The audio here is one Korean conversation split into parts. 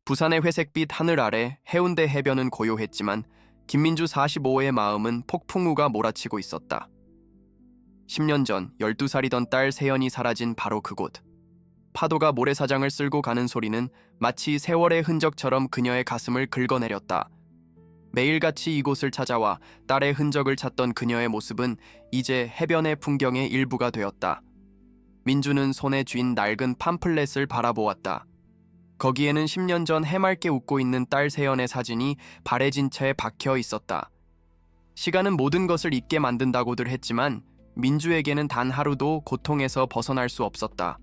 부산의 회색빛 하늘 아래 해운대 해변은 고요했지만 김민주 45의 마음은 폭풍우가 몰아치고 있었다. 10년 전 12살이던 딸 세연이 사라진 바로 그곳. 파도가 모래사장을 쓸고 가는 소리는 마치 세월의 흔적처럼 그녀의 가슴을 긁어내렸다. 매일같이 이곳을 찾아와 딸의 흔적을 찾던 그녀의 모습은 이제 해변의 풍경의 일부가 되었다. 민주는 손에 쥔 낡은 팜플렛을 바라보았다. 거기에는 10년 전 해맑게 웃고 있는 딸 세연의 사진이 바래진 채 박혀 있었다. 시간은 모든 것을 잊게 만든다고들 했지만 민주에게는 단 하루도 고통에서 벗어날 수 없었다.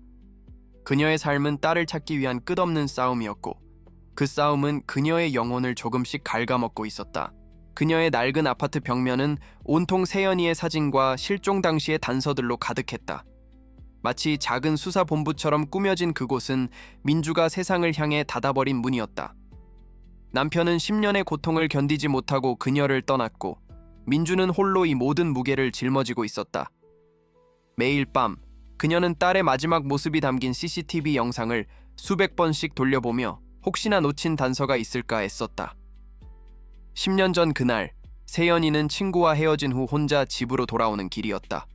그녀의 삶은 딸을 찾기 위한 끝없는 싸움이었고 그 싸움은 그녀의 영혼을 조금씩 갉아먹고 있었다. 그녀의 낡은 아파트 벽면은 온통 세연이의 사진과 실종 당시의 단서들로 가득했다. 마치 작은 수사본부처럼 꾸며진 그곳은 민주가 세상을 향해 닫아버린 문이었다. 남편은 10년의 고통을 견디지 못하고 그녀를 떠났고 민주는 홀로 이 모든 무게를 짊어지고 있었다. 매일 밤 그녀는 딸의 마지막 모습이 담긴 CCTV 영상을 수백 번씩 돌려보며 혹시나 놓친 단서가 있을까 애썼다. 10년 전 그날 세연이는 친구와 헤어진 후 혼자 집으로 돌아오는 길이었다.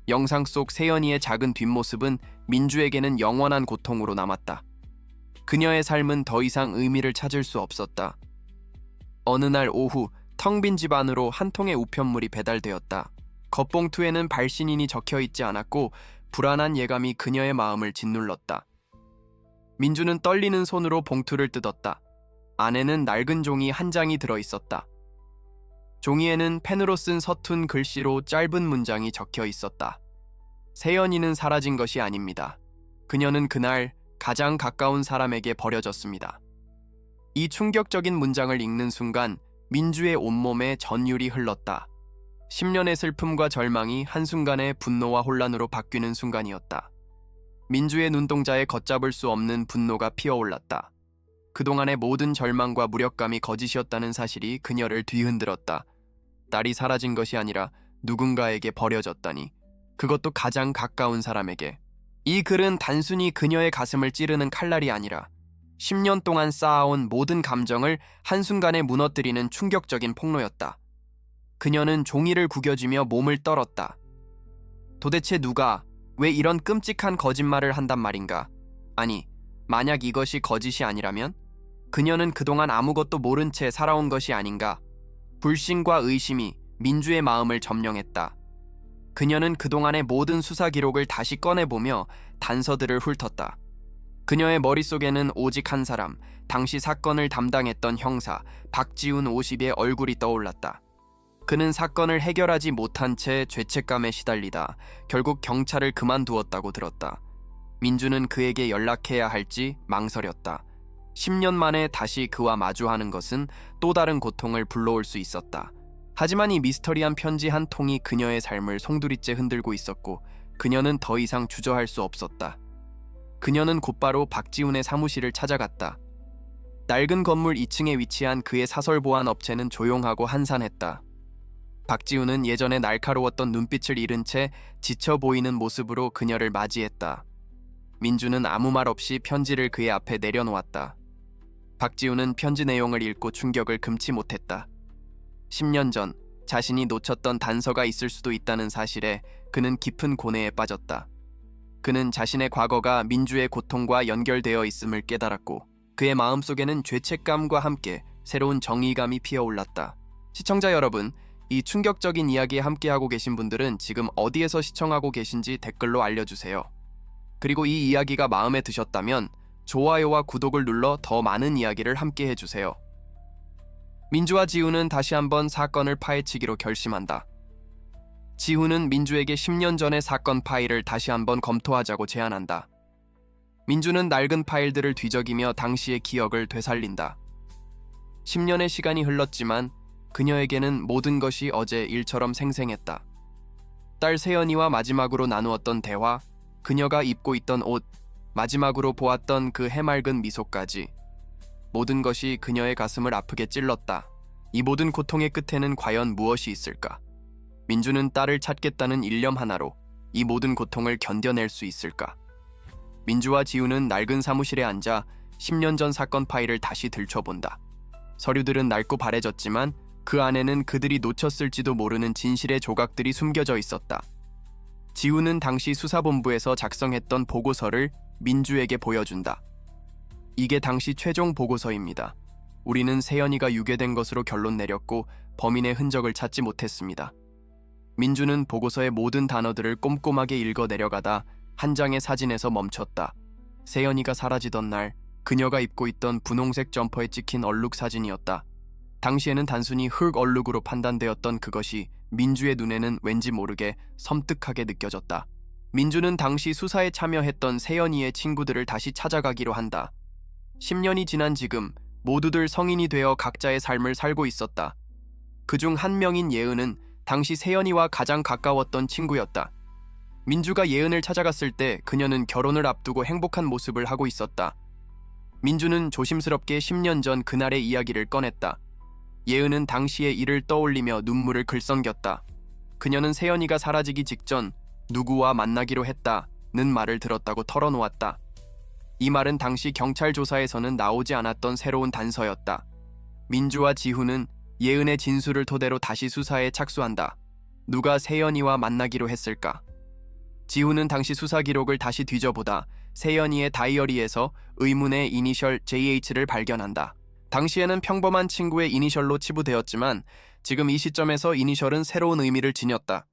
영상 속 세연이의 작은 뒷모습은 민주에게는 영원한 고통으로 남았다. 그녀의 삶은 더 이상 의미를 찾을 수 없었다. 어느 날 오후 텅 빈 집 안으로 한 통의 우편물이 배달되었다. 겉봉투에는 발신인이 적혀있지 않았고 불안한 예감이 그녀의 마음을 짓눌렀다. 민주는 떨리는 손으로 봉투를 뜯었다. 안에는 낡은 종이 한 장이 들어있었다. 종이에는 펜으로 쓴 서툰 글씨로 짧은 문장이 적혀 있었다. 세연이는 사라진 것이 아닙니다. 그녀는 그날 가장 가까운 사람에게 버려졌습니다. 이 충격적인 문장을 읽는 순간 민주의 온몸에 전율이 흘렀다. 10년의 슬픔과 절망이 한순간에 분노와 혼란으로 바뀌는 순간이었다. 민주의 눈동자에 걷잡을 수 없는 분노가 피어올랐다. 그동안의 모든 절망과 무력감이 거짓이었다는 사실이 그녀를 뒤흔들었다. 딸이 사라진 것이 아니라 누군가에게 버려졌다니. 그것도 가장 가까운 사람에게. 이 글은 단순히 그녀의 가슴을 찌르는 칼날이 아니라 10년 동안 쌓아온 모든 감정을 한순간에 무너뜨리는 충격적인 폭로였다. 그녀는 종이를 구겨쥐며 몸을 떨었다. 도대체 누가, 왜 이런 끔찍한 거짓말을 한단 말인가? 아니, 만약 이것이 거짓이 아니라면? 그녀는 그동안 아무것도 모른 채 살아온 것이 아닌가? 불신과 의심이 민주의 마음을 점령했다. 그녀는 그동안의 모든 수사 기록을 다시 꺼내보며 단서들을 훑었다. 그녀의 머릿속에는 오직 한 사람, 당시 사건을 담당했던 형사 박지훈 50의 얼굴이 떠올랐다. 그는 사건을 해결하지 못한 채 죄책감에 시달리다 결국 경찰을 그만두었다고 들었다. 민주는 그에게 연락해야 할지 망설였다. 10년 만에 다시 그와 마주하는 것은 또 다른 고통을 불러올 수 있었다. 하지만 이 미스터리한 편지 한 통이 그녀의 삶을 송두리째 흔들고 있었고 그녀는 더 이상 주저할 수 없었다. 그녀는 곧바로 박지훈의 사무실을 찾아갔다. 낡은 건물 2층에 위치한 그의 사설 보안 업체는 조용하고 한산했다. 박지훈은 예전에 날카로웠던 눈빛을 잃은 채 지쳐 보이는 모습으로 그녀를 맞이했다. 민주는 아무 말 없이 편지를 그의 앞에 내려놓았다. 박지훈은 편지 내용을 읽고 충격을 금치 못했다. 10년 전 자신이 놓쳤던 단서가 있을 수도 있다는 사실에 그는 깊은 고뇌에 빠졌다. 그는 자신의 과거가 민주의 고통과 연결되어 있음을 깨달았고 그의 마음속에는 죄책감과 함께 새로운 정의감이 피어올랐다. 시청자 여러분, 이 충격적인 이야기에 함께하고 계신 분들은 지금 어디에서 시청하고 계신지 댓글로 알려주세요. 그리고 이 이야기가 마음에 드셨다면 좋아요와 구독을 눌러 더 많은 이야기를 함께 해주세요. 민주와 지훈은 다시 한번 사건을 파헤치기로 결심한다. 지훈은 민주에게 10년 전의 사건 파일을 다시 한번 검토하자고 제안한다. 민주는 낡은 파일들을 뒤적이며 당시의 기억을 되살린다. 10년의 시간이 흘렀지만 그녀에게는 모든 것이 어제 일처럼 생생했다. 딸 세연이와 마지막으로 나누었던 대화, 그녀가 입고 있던 옷, 마지막으로 보았던 그 해맑은 미소까지 모든 것이 그녀의 가슴을 아프게 찔렀다. 이 모든 고통의 끝에는 과연 무엇이 있을까? 민주는 딸을 찾겠다는 일념 하나로 이 모든 고통을 견뎌낼 수 있을까? 민주와 지훈은 낡은 사무실에 앉아 10년 전 사건 파일을 다시 들춰본다. 서류들은 낡고 바래졌지만 그 안에는 그들이 놓쳤을지도 모르는 진실의 조각들이 숨겨져 있었다. 지우는 당시 수사본부에서 작성했던 보고서를 민주에게 보여준다. 이게 당시 최종 보고서입니다. 우리는 세연이가 유괴된 것으로 결론 내렸고 범인의 흔적을 찾지 못했습니다. 민주는 보고서의 모든 단어들을 꼼꼼하게 읽어 내려가다 한 장의 사진에서 멈췄다. 세연이가 사라지던 날 그녀가 입고 있던 분홍색 점퍼에 찍힌 얼룩 사진이었다. 당시에는 단순히 흙 얼룩으로 판단되었던 그것이 민주의 눈에는 왠지 모르게 섬뜩하게 느껴졌다. 민주는 당시 수사에 참여했던 세연이의 친구들을 다시 찾아가기로 한다. 10년이 지난 지금 모두들 성인이 되어 각자의 삶을 살고 있었다. 그중 한 명인 예은은 당시 세연이와 가장 가까웠던 친구였다. 민주가 예은을 찾아갔을 때 그녀는 결혼을 앞두고 행복한 모습을 하고 있었다. 민주는 조심스럽게 10년 전 그날의 이야기를 꺼냈다. 예은은 당시의 일을 떠올리며 눈물을 글썽겼다. 그녀는 세연이가 사라지기 직전 누구와 만나기로 했다는 말을 들었다고 털어놓았다. 이 말은 당시 경찰 조사에서는 나오지 않았던 새로운 단서였다. 민주와 지훈은 예은의 진술을 토대로 다시 수사에 착수한다. 누가 세연이와 만나기로 했을까? 지훈은 당시 수사 기록을 다시 뒤져보다 세연이의 다이어리에서 의문의 이니셜 JH를 발견한다. 당시에는 평범한 친구의 이니셜로 치부되었지만 지금 이 시점에서 이니셜은 새로운 의미를 지녔다.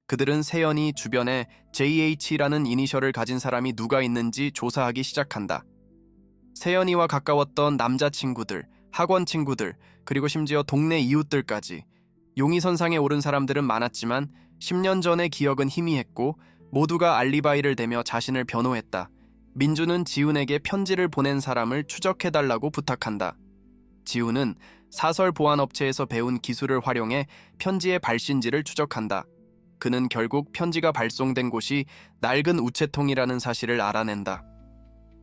그들은 세연이 주변에 JH라는 이니셜을 가진 사람이 누가 있는지 조사하기 시작한다. 세연이와 가까웠던 남자친구들, 학원 친구들, 그리고 심지어 동네 이웃들까지 용의선상에 오른 사람들은 많았지만 10년 전의 기억은 희미했고 모두가 알리바이를 대며 자신을 변호했다. 민주는 지훈에게 편지를 보낸 사람을 추적해달라고 부탁한다. 지훈은 사설 보안업체에서 배운 기술을 활용해 편지의 발신지를 추적한다. 그는 결국 편지가 발송된 곳이 낡은 우체통이라는 사실을 알아낸다.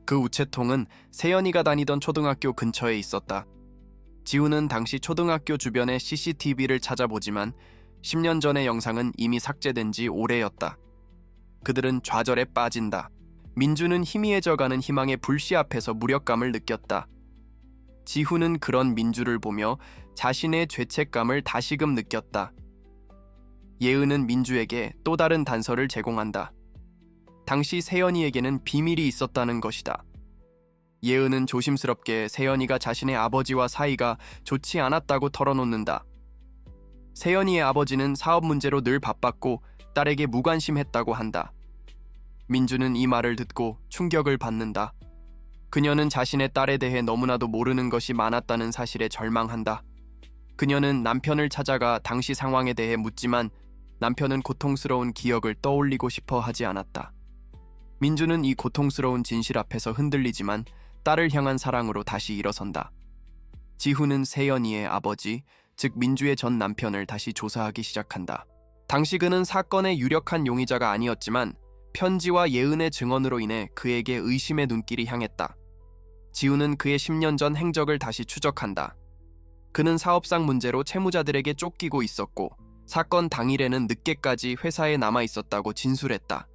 그 우체통은 세연이가 다니던 초등학교 근처에 있었다. 지훈은 당시 초등학교 주변의 CCTV를 찾아보지만 10년 전의 영상은 이미 삭제된 지 오래였다. 그들은 좌절에 빠진다. 민주는 희미해져가는 희망의 불씨 앞에서 무력감을 느꼈다. 지훈은 그런 민주를 보며 자신의 죄책감을 다시금 느꼈다. 예은은 민주에게 또 다른 단서를 제공한다. 당시 세연이에게는 비밀이 있었다는 것이다. 예은은 조심스럽게 세연이가 자신의 아버지와 사이가 좋지 않았다고 털어놓는다. 세연이의 아버지는 사업 문제로 늘 바빴고 딸에게 무관심했다고 한다. 민주는 이 말을 듣고 충격을 받는다. 그녀는 자신의 딸에 대해 너무나도 모르는 것이 많았다는 사실에 절망한다. 그녀는 남편을 찾아가 당시 상황에 대해 묻지만 남편은 고통스러운 기억을 떠올리고 싶어 하지 않았다. 민주는 이 고통스러운 진실 앞에서 흔들리지만 딸을 향한 사랑으로 다시 일어선다. 지훈은 세연이의 아버지, 즉 민주의 전 남편을 다시 조사하기 시작한다. 당시 그는 사건의 유력한 용의자가 아니었지만 편지와 예은의 증언으로 인해 그에게 의심의 눈길이 향했다. 지훈은 그의 10년 전 행적을 다시 추적한다. 그는 사업상 문제로 채무자들에게 쫓기고 있었고 사건 당일에는 늦게까지 회사에 남아 있었다고 진술했다.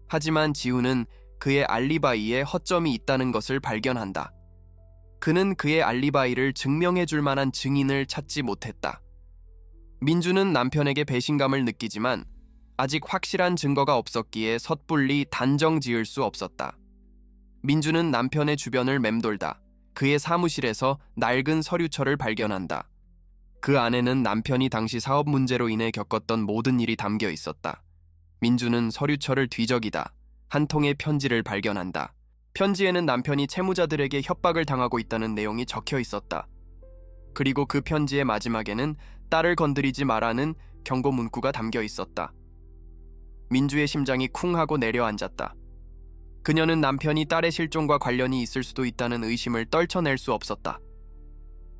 하지만 지훈은 그의 알리바이에 허점이 있다는 것을 발견한다. 그는 그의 알리바이를 증명해 줄 만한 증인을 찾지 못했다. 민주는 남편에게 배신감을 느끼지만 아직 확실한 증거가 없었기에 섣불리 단정 지을 수 없었다. 민주는 남편의 주변을 맴돌다 그의 사무실에서 낡은 서류철을 발견한다. 그 안에는 남편이 당시 사업 문제로 인해 겪었던 모든 일이 담겨 있었다. 민주는 서류철을 뒤적이다 한 통의 편지를 발견한다. 편지에는 남편이 채무자들에게 협박을 당하고 있다는 내용이 적혀 있었다. 그리고 그 편지의 마지막에는 딸을 건드리지 말라는 경고 문구가 담겨 있었다. 민주의 심장이 쿵 하고 내려앉았다. 그녀는 남편이 딸의 실종과 관련이 있을 수도 있다는 의심을 떨쳐낼 수 없었다.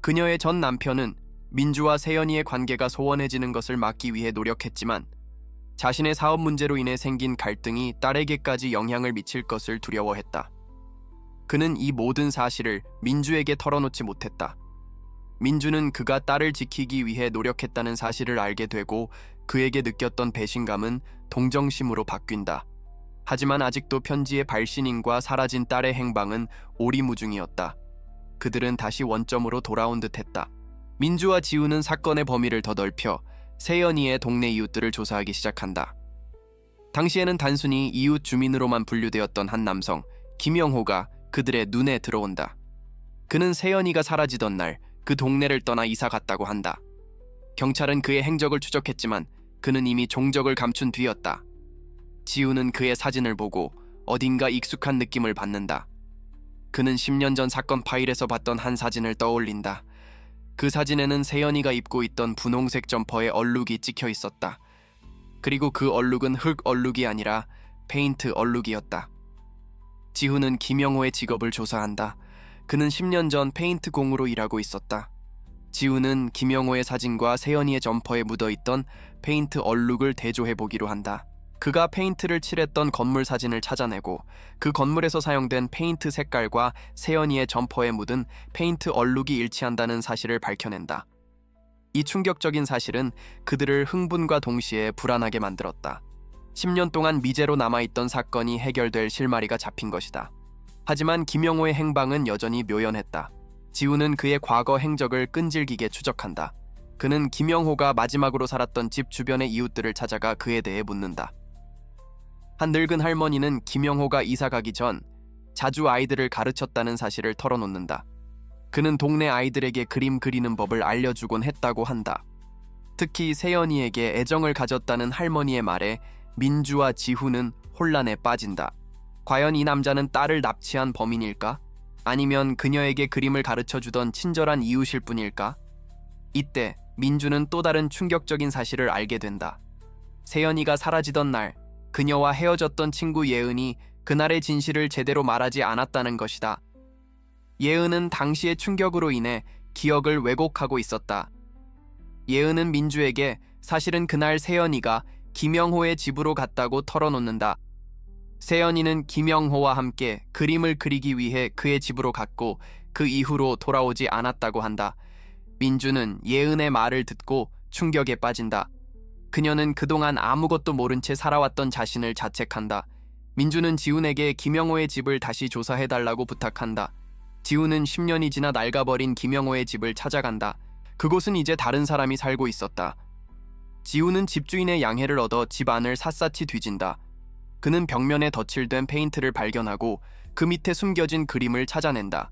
그녀의 전 남편은 민주와 세연이의 관계가 소원해지는 것을 막기 위해 노력했지만 자신의 사업 문제로 인해 생긴 갈등이 딸에게까지 영향을 미칠 것을 두려워했다. 그는 이 모든 사실을 민주에게 털어놓지 못했다. 민주는 그가 딸을 지키기 위해 노력했다는 사실을 알게 되고 그에게 느꼈던 배신감은 동정심으로 바뀐다. 하지만 아직도 편지의 발신인과 사라진 딸의 행방은 오리무중이었다. 그들은 다시 원점으로 돌아온 듯했다. 민주와 지우는 사건의 범위를 더 넓혀 세연이의 동네 이웃들을 조사하기 시작한다. 당시에는 단순히 이웃 주민으로만 분류되었던 한 남성, 김영호가 그들의 눈에 들어온다. 그는 세연이가 사라지던 날 그 동네를 떠나 이사 갔다고 한다. 경찰은 그의 행적을 추적했지만 그는 이미 종적을 감춘 뒤였다. 지우는 그의 사진을 보고 어딘가 익숙한 느낌을 받는다. 그는 10년 전 사건 파일에서 봤던 한 사진을 떠올린다. 그 사진에는 세연이가 입고 있던 분홍색 점퍼에 얼룩이 찍혀 있었다. 그리고 그 얼룩은 흙 얼룩이 아니라 페인트 얼룩이었다. 지우는 김영호의 직업을 조사한다. 그는 10년 전 페인트 공으로 일하고 있었다. 지우는 김영호의 사진과 세연이의 점퍼에 묻어있던 페인트 얼룩을 대조해보기로 한다. 그가 페인트를 칠했던 건물 사진을 찾아내고 그 건물에서 사용된 페인트 색깔과 세연이의 점퍼에 묻은 페인트 얼룩이 일치한다는 사실을 밝혀낸다. 이 충격적인 사실은 그들을 흥분과 동시에 불안하게 만들었다. 10년 동안 미제로 남아있던 사건이 해결될 실마리가 잡힌 것이다. 하지만 김영호의 행방은 여전히 묘연했다. 지우는 그의 과거 행적을 끈질기게 추적한다. 그는 김영호가 마지막으로 살았던 집 주변의 이웃들을 찾아가 그에 대해 묻는다. 한 늙은 할머니는 김영호가 이사 가기 전 자주 아이들을 가르쳤다는 사실을 털어놓는다. 그는 동네 아이들에게 그림 그리는 법을 알려주곤 했다고 한다. 특히 세연이에게 애정을 가졌다는 할머니의 말에 민주와 지후는 혼란에 빠진다. 과연 이 남자는 딸을 납치한 범인일까? 아니면 그녀에게 그림을 가르쳐주던 친절한 이웃일 뿐일까? 이때 민주는 또 다른 충격적인 사실을 알게 된다. 세연이가 사라지던 날 그녀와 헤어졌던 친구 예은이 그날의 진실을 제대로 말하지 않았다는 것이다. 예은은 당시의 충격으로 인해 기억을 왜곡하고 있었다. 예은은 민주에게 사실은 그날 세연이가 김영호의 집으로 갔다고 털어놓는다. 세연이는 김영호와 함께 그림을 그리기 위해 그의 집으로 갔고 그 이후로 돌아오지 않았다고 한다. 민주는 예은의 말을 듣고 충격에 빠진다. 그녀는 그동안 아무것도 모른 채 살아왔던 자신을 자책한다. 민주는 지훈에게 김영호의 집을 다시 조사해달라고 부탁한다. 지훈은 10년이 지나 낡아버린 김영호의 집을 찾아간다. 그곳은 이제 다른 사람이 살고 있었다. 지훈은 집주인의 양해를 얻어 집 안을 샅샅이 뒤진다. 그는 벽면에 덧칠된 페인트를 발견하고 그 밑에 숨겨진 그림을 찾아낸다.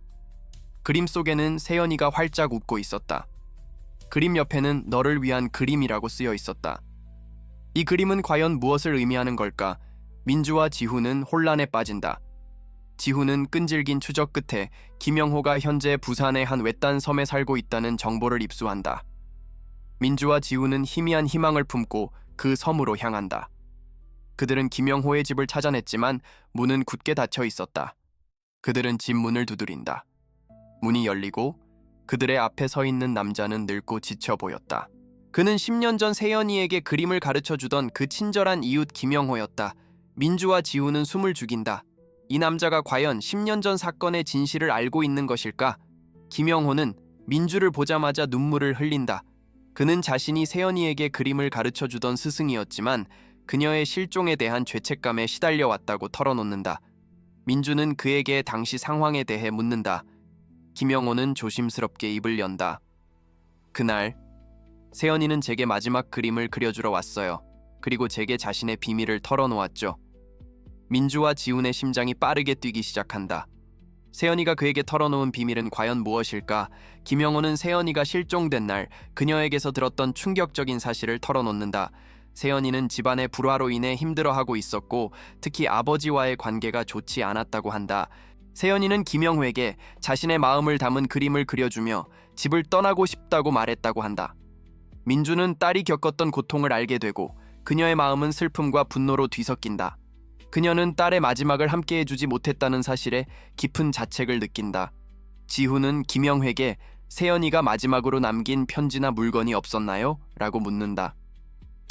그림 속에는 세연이가 활짝 웃고 있었다. 그림 옆에는 너를 위한 그림이라고 쓰여 있었다. 이 그림은 과연 무엇을 의미하는 걸까? 민주와 지훈은 혼란에 빠진다. 지훈은 끈질긴 추적 끝에 김영호가 현재 부산의 한 외딴 섬에 살고 있다는 정보를 입수한다. 민주와 지훈은 희미한 희망을 품고 그 섬으로 향한다. 그들은 김영호의 집을 찾아냈지만 문은 굳게 닫혀 있었다. 그들은 집 문을 두드린다. 문이 열리고 그들의 앞에 서 있는 남자는 늙고 지쳐 보였다. 그는 10년 전 세연이에게 그림을 가르쳐주던 그 친절한 이웃 김영호였다. 민주와 지훈은 숨을 죽인다. 이 남자가 과연 10년 전 사건의 진실을 알고 있는 것일까? 김영호는 민주를 보자마자 눈물을 흘린다. 그는 자신이 세연이에게 그림을 가르쳐주던 스승이었지만 그녀의 실종에 대한 죄책감에 시달려왔다고 털어놓는다. 민주는 그에게 당시 상황에 대해 묻는다. 김영호는 조심스럽게 입을 연다. 그날 세연이는 제게 마지막 그림을 그려주러 왔어요. 그리고 제게 자신의 비밀을 털어놓았죠. 민주와 지훈의 심장이 빠르게 뛰기 시작한다. 세연이가 그에게 털어놓은 비밀은 과연 무엇일까? 김영호는 세연이가 실종된 날 그녀에게서 들었던 충격적인 사실을 털어놓는다. 세연이는 집안의 불화로 인해 힘들어하고 있었고 특히 아버지와의 관계가 좋지 않았다고 한다. 세연이는 김영호에게 자신의 마음을 담은 그림을 그려주며 집을 떠나고 싶다고 말했다고 한다. 민주는 딸이 겪었던 고통을 알게 되고 그녀의 마음은 슬픔과 분노로 뒤섞인다. 그녀는 딸의 마지막을 함께 해주지 못했다는 사실에 깊은 자책을 느낀다. 지훈은 김영호에게 세연이가 마지막으로 남긴 편지나 물건이 없었나요? 라고 묻는다.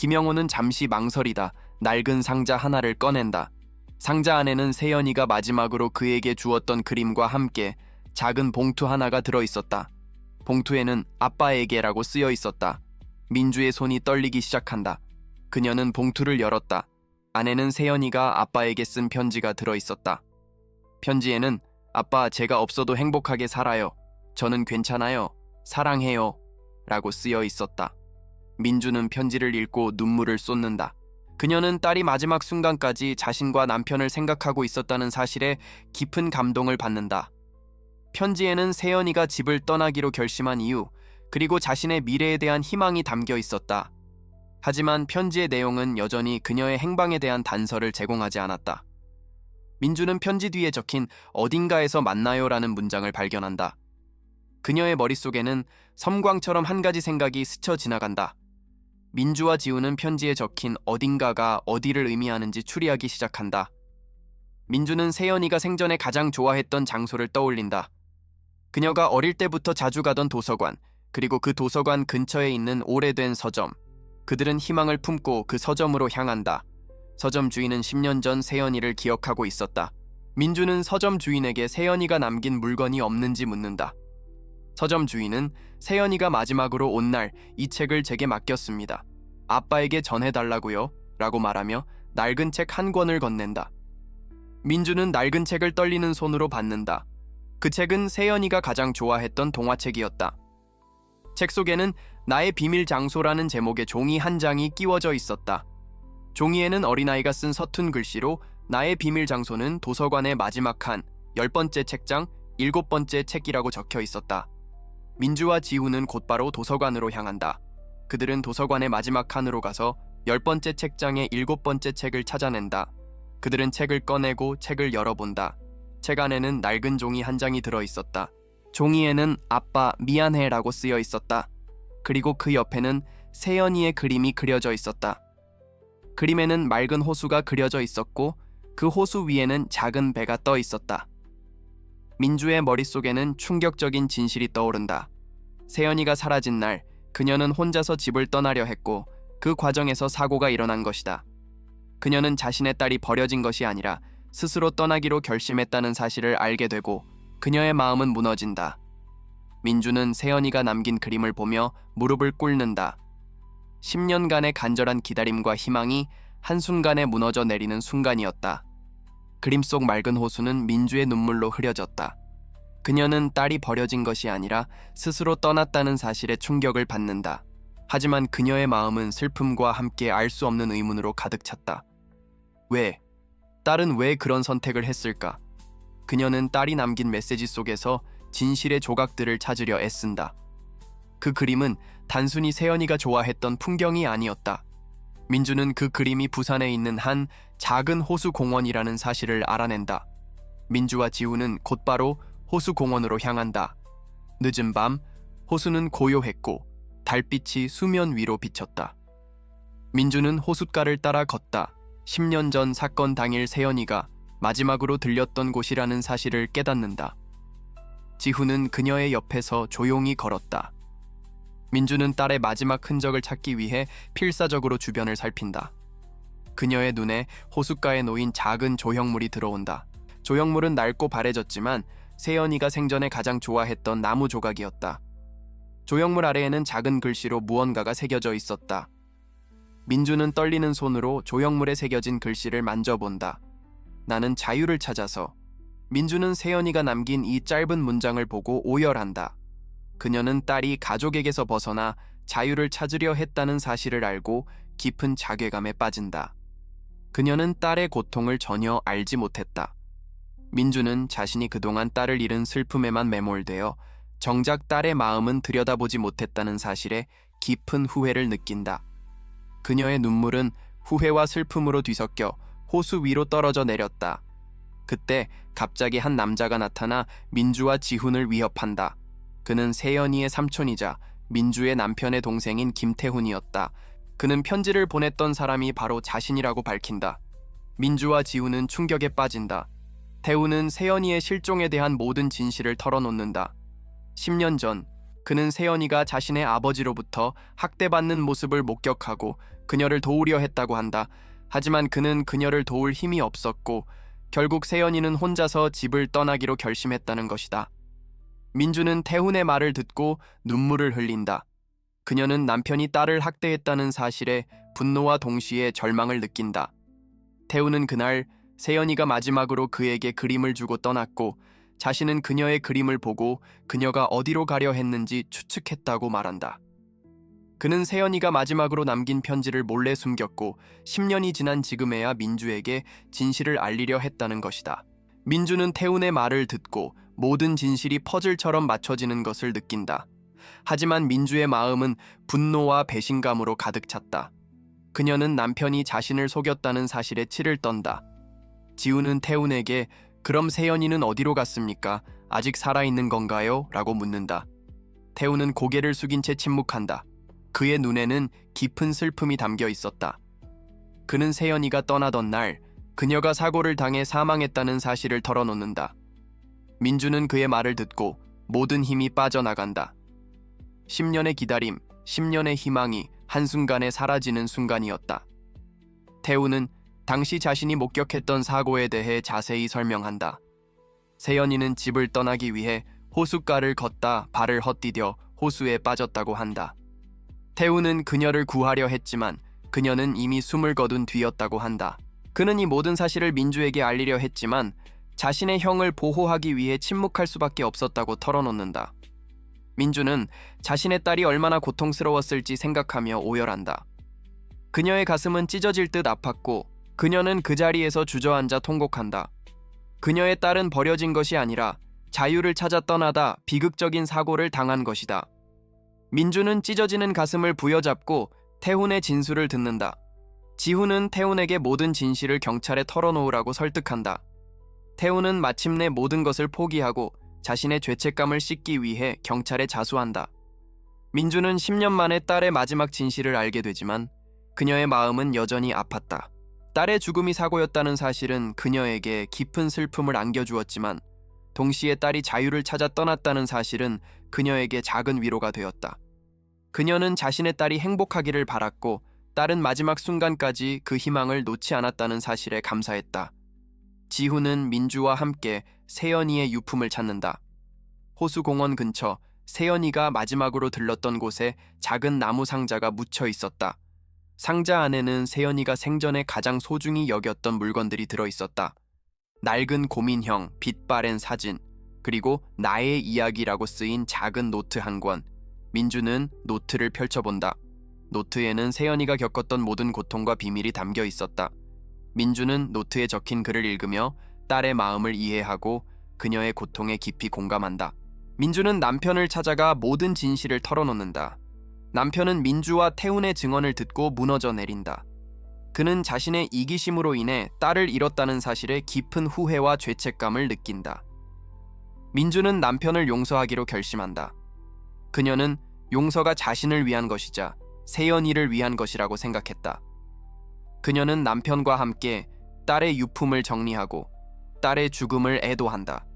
김영호는 잠시 망설이다 낡은 상자 하나를 꺼낸다. 상자 안에는 세연이가 마지막으로 그에게 주었던 그림과 함께 작은 봉투 하나가 들어있었다. 봉투에는 아빠에게라고 쓰여 있었다. 민주의 손이 떨리기 시작한다. 그녀는 봉투를 열었다. 아내는 세연이가 아빠에게 쓴 편지가 들어있었다. 편지에는 아빠, 제가 없어도 행복하게 살아요. 저는 괜찮아요. 사랑해요. 라고 쓰여 있었다. 민주는 편지를 읽고 눈물을 쏟는다. 그녀는 딸이 마지막 순간까지 자신과 남편을 생각하고 있었다는 사실에 깊은 감동을 받는다. 편지에는 세연이가 집을 떠나기로 결심한 이유, 그리고 자신의 미래에 대한 희망이 담겨 있었다. 하지만 편지의 내용은 여전히 그녀의 행방에 대한 단서를 제공하지 않았다. 민주는 편지 뒤에 적힌 어딘가에서 만나요라는 문장을 발견한다. 그녀의 머릿속에는 섬광처럼 한 가지 생각이 스쳐 지나간다. 민주와 지우는 편지에 적힌 어딘가가 어디를 의미하는지 추리하기 시작한다. 민주는 세연이가 생전에 가장 좋아했던 장소를 떠올린다. 그녀가 어릴 때부터 자주 가던 도서관, 그리고 그 도서관 근처에 있는 오래된 서점. 그들은 희망을 품고 그 서점으로 향한다. 서점 주인은 10년 전 세연이를 기억하고 있었다. 민주는 서점 주인에게 세연이가 남긴 물건이 없는지 묻는다. 서점 주인은 세연이가 마지막으로 온 날 이 책을 제게 맡겼습니다. 아빠에게 전해달라고요. 라고 말하며 낡은 책 한 권을 건넨다. 민주는 낡은 책을 떨리는 손으로 받는다. 그 책은 세연이가 가장 좋아했던 동화책이었다. 책 속에는 나의 비밀 장소라는 제목의 종이 한 장이 끼워져 있었다. 종이에는 어린아이가 쓴 서툰 글씨로 나의 비밀 장소는 도서관의 마지막 칸, 10번째 책장, 7번째 책이라고 적혀 있었다. 민주와 지우는 곧바로 도서관으로 향한다. 그들은 도서관의 마지막 칸으로 가서 10번째 책장의 7번째 책을 찾아낸다. 그들은 책을 꺼내고 책을 열어본다. 책 안에는 낡은 종이 한 장이 들어있었다. 종이에는 아빠 미안해 라고 쓰여 있었다. 그리고 그 옆에는 세연이의 그림이 그려져 있었다. 그림에는 맑은 호수가 그려져 있었고 그 호수 위에는 작은 배가 떠 있었다. 민주의 머릿속에는 충격적인 진실이 떠오른다. 세연이가 사라진 날 그녀는 혼자서 집을 떠나려 했고 그 과정에서 사고가 일어난 것이다. 그녀는 자신의 딸이 버려진 것이 아니라 스스로 떠나기로 결심했다는 사실을 알게 되고 그녀의 마음은 무너진다. 민주는 세연이가 남긴 그림을 보며 무릎을 꿇는다. 10년간의 간절한 기다림과 희망이 한순간에 무너져 내리는 순간이었다. 그림 속 맑은 호수는 민주의 눈물로 흐려졌다. 그녀는 딸이 버려진 것이 아니라 스스로 떠났다는 사실에 충격을 받는다. 하지만 그녀의 마음은 슬픔과 함께 알 수 없는 의문으로 가득 찼다. 왜? 딸은 왜 그런 선택을 했을까? 그녀는 딸이 남긴 메시지 속에서 진실의 조각들을 찾으려 애쓴다. 그 그림은 단순히 세연이가 좋아했던 풍경이 아니었다. 민주는 그 그림이 부산에 있는 한 작은 호수 공원이라는 사실을 알아낸다. 민주와 지우는 곧바로 호수 공원으로 향한다. 늦은 밤, 호수는 고요했고 달빛이 수면 위로 비쳤다. 민주는 호숫가를 따라 걷다. 10년 전 사건 당일 세연이가 마지막으로 들렸던 곳이라는 사실을 깨닫는다. 지후는 그녀의 옆에서 조용히 걸었다. 민주는 딸의 마지막 흔적을 찾기 위해 필사적으로 주변을 살핀다. 그녀의 눈에 호숫가에 놓인 작은 조형물이 들어온다. 조형물은 낡고 바래졌지만 세연이가 생전에 가장 좋아했던 나무 조각이었다. 조형물 아래에는 작은 글씨로 무언가가 새겨져 있었다. 민주는 떨리는 손으로 조형물에 새겨진 글씨를 만져본다. 나는 자유를 찾아서. 민주는 세연이가 남긴 이 짧은 문장을 보고 오열한다. 그녀는 딸이 가족에게서 벗어나 자유를 찾으려 했다는 사실을 알고 깊은 자괴감에 빠진다. 그녀는 딸의 고통을 전혀 알지 못했다. 민주는 자신이 그동안 딸을 잃은 슬픔에만 매몰되어 정작 딸의 마음은 들여다보지 못했다는 사실에 깊은 후회를 느낀다. 그녀의 눈물은 후회와 슬픔으로 뒤섞여 호수 위로 떨어져 내렸다. 그때 갑자기 한 남자가 나타나 민주와 지훈을 위협한다. 그는 세연이의 삼촌이자 민주의 남편의 동생인 김태훈이었다. 그는 편지를 보냈던 사람이 바로 자신이라고 밝힌다. 민주와 지훈은 충격에 빠진다. 태훈은 세연이의 실종에 대한 모든 진실을 털어놓는다. 10년 전 그는 세연이가 자신의 아버지로부터 학대받는 모습을 목격하고 그녀를 도우려 했다고 한다. 하지만 그는 그녀를 도울 힘이 없었고 결국 세연이는 혼자서 집을 떠나기로 결심했다는 것이다. 민주는 태훈의 말을 듣고 눈물을 흘린다. 그녀는 남편이 딸을 학대했다는 사실에 분노와 동시에 절망을 느낀다. 태우는 그날 세연이가 마지막으로 그에게 그림을 주고 떠났고 자신은 그녀의 그림을 보고 그녀가 어디로 가려 했는지 추측했다고 말한다. 그는 세연이가 마지막으로 남긴 편지를 몰래 숨겼고 10년이 지난 지금에야 민주에게 진실을 알리려 했다는 것이다. 민주는 태훈의 말을 듣고 모든 진실이 퍼즐처럼 맞춰지는 것을 느낀다. 하지만 민주의 마음은 분노와 배신감으로 가득 찼다. 그녀는 남편이 자신을 속였다는 사실에 치를 떤다. 지우는 태훈에게 그럼 세연이는 어디로 갔습니까? 아직 살아있는 건가요? 라고 묻는다. 태훈은 고개를 숙인 채 침묵한다. 그의 눈에는 깊은 슬픔이 담겨 있었다. 그는 세연이가 떠나던 날 그녀가 사고를 당해 사망했다는 사실을 털어놓는다. 민주는 그의 말을 듣고 모든 힘이 빠져나간다. 10년의 기다림, 10년의 희망이 한순간에 사라지는 순간이었다. 태우는 당시 자신이 목격했던 사고에 대해 자세히 설명한다. 세연이는 집을 떠나기 위해 호숫가를 걷다 발을 헛디뎌 호수에 빠졌다고 한다. 태우는 그녀를 구하려 했지만 그녀는 이미 숨을 거둔 뒤였다고 한다. 그는 이 모든 사실을 민주에게 알리려 했지만 자신의 형을 보호하기 위해 침묵할 수밖에 없었다고 털어놓는다. 민주는 자신의 딸이 얼마나 고통스러웠을지 생각하며 오열한다. 그녀의 가슴은 찢어질 듯 아팠고 그녀는 그 자리에서 주저앉아 통곡한다. 그녀의 딸은 버려진 것이 아니라 자유를 찾아 떠나다 비극적인 사고를 당한 것이다. 민주는 찢어지는 가슴을 부여잡고 태훈의 진술을 듣는다. 지훈은 태훈에게 모든 진실을 경찰에 털어놓으라고 설득한다. 태훈은 마침내 모든 것을 포기하고 자신의 죄책감을 씻기 위해 경찰에 자수한다. 민주는 10년 만에 딸의 마지막 진실을 알게 되지만 그녀의 마음은 여전히 아팠다. 딸의 죽음이 사고였다는 사실은 그녀에게 깊은 슬픔을 안겨주었지만 동시에 딸이 자유를 찾아 떠났다는 사실은 그녀에게 작은 위로가 되었다. 그녀는 자신의 딸이 행복하기를 바랐고 딸은 마지막 순간까지 그 희망을 놓지 않았다는 사실에 감사했다. 지훈은 민주와 함께 세연이의 유품을 찾는다. 호수공원 근처 세연이가 마지막으로 들렀던 곳에 작은 나무 상자가 묻혀 있었다. 상자 안에는 세연이가 생전에 가장 소중히 여겼던 물건들이 들어있었다. 낡은 고민형, 빛 바랜 사진, 그리고 나의 이야기라고 쓰인 작은 노트 한 권. 민주는 노트를 펼쳐본다. 노트에는 세연이가 겪었던 모든 고통과 비밀이 담겨 있었다. 민주는 노트에 적힌 글을 읽으며 딸의 마음을 이해하고 그녀의 고통에 깊이 공감한다. 민주는 남편을 찾아가 모든 진실을 털어놓는다. 남편은 민주와 태훈의 증언을 듣고 무너져 내린다. 그는 자신의 이기심으로 인해 딸을 잃었다는 사실에 깊은 후회와 죄책감을 느낀다. 민주는 남편을 용서하기로 결심한다. 그녀는 용서가 자신을 위한 것이자 세연이를 위한 것이라고 생각했다. 그녀는 남편과 함께 딸의 유품을 정리하고 딸의 죽음을 애도한다.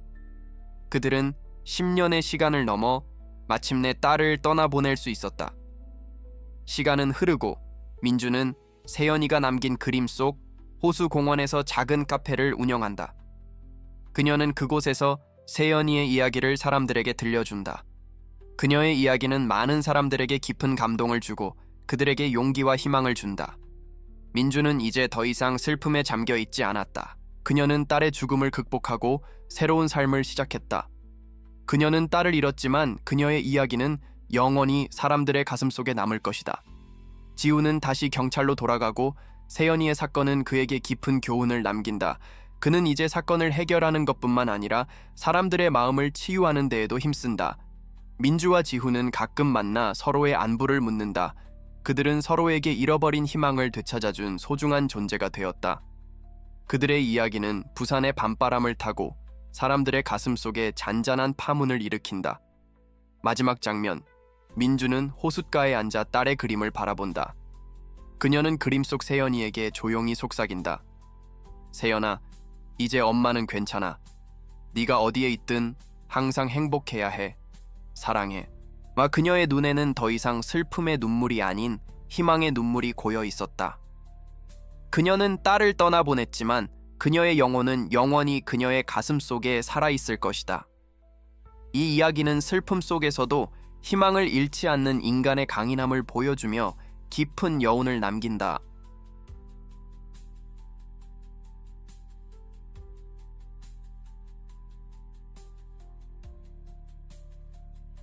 그들은 10년의 시간을 넘어 마침내 딸을 떠나보낼 수 있었다. 시간은 흐르고 민주는 세연이가 남긴 그림 속 호수공원에서 작은 카페를 운영한다. 그녀는 그곳에서 세연이의 이야기를 사람들에게 들려준다. 그녀의 이야기는 많은 사람들에게 깊은 감동을 주고 그들에게 용기와 희망을 준다. 민주는 이제 더 이상 슬픔에 잠겨 있지 않았다. 그녀는 딸의 죽음을 극복하고 새로운 삶을 시작했다. 그녀는 딸을 잃었지만 그녀의 이야기는 영원히 사람들의 가슴속에 남을 것이다. 지우는 다시 경찰로 돌아가고 세연이의 사건은 그에게 깊은 교훈을 남긴다. 그는 이제 사건을 해결하는 것뿐만 아니라 사람들의 마음을 치유하는 데에도 힘쓴다. 민주와 지훈은 가끔 만나 서로의 안부를 묻는다. 그들은 서로에게 잃어버린 희망을 되찾아준 소중한 존재가 되었다. 그들의 이야기는 부산의 밤바람을 타고 사람들의 가슴 속에 잔잔한 파문을 일으킨다. 마지막 장면, 민주는 호숫가에 앉아 딸의 그림을 바라본다. 그녀는 그림 속 세연이에게 조용히 속삭인다. 세연아, 이제 엄마는 괜찮아. 네가 어디에 있든 항상 행복해야 해. 사랑해. 그녀의 눈에는 더 이상 슬픔의 눈물이 아닌 희망의 눈물이 고여 있었다. 그녀는 딸을 떠나보냈지만 그녀의 영혼은 영원히 그녀의 가슴 속에 살아있을 것이다. 이 이야기는 슬픔 속에서도 희망을 잃지 않는 인간의 강인함을 보여주며 깊은 여운을 남긴다.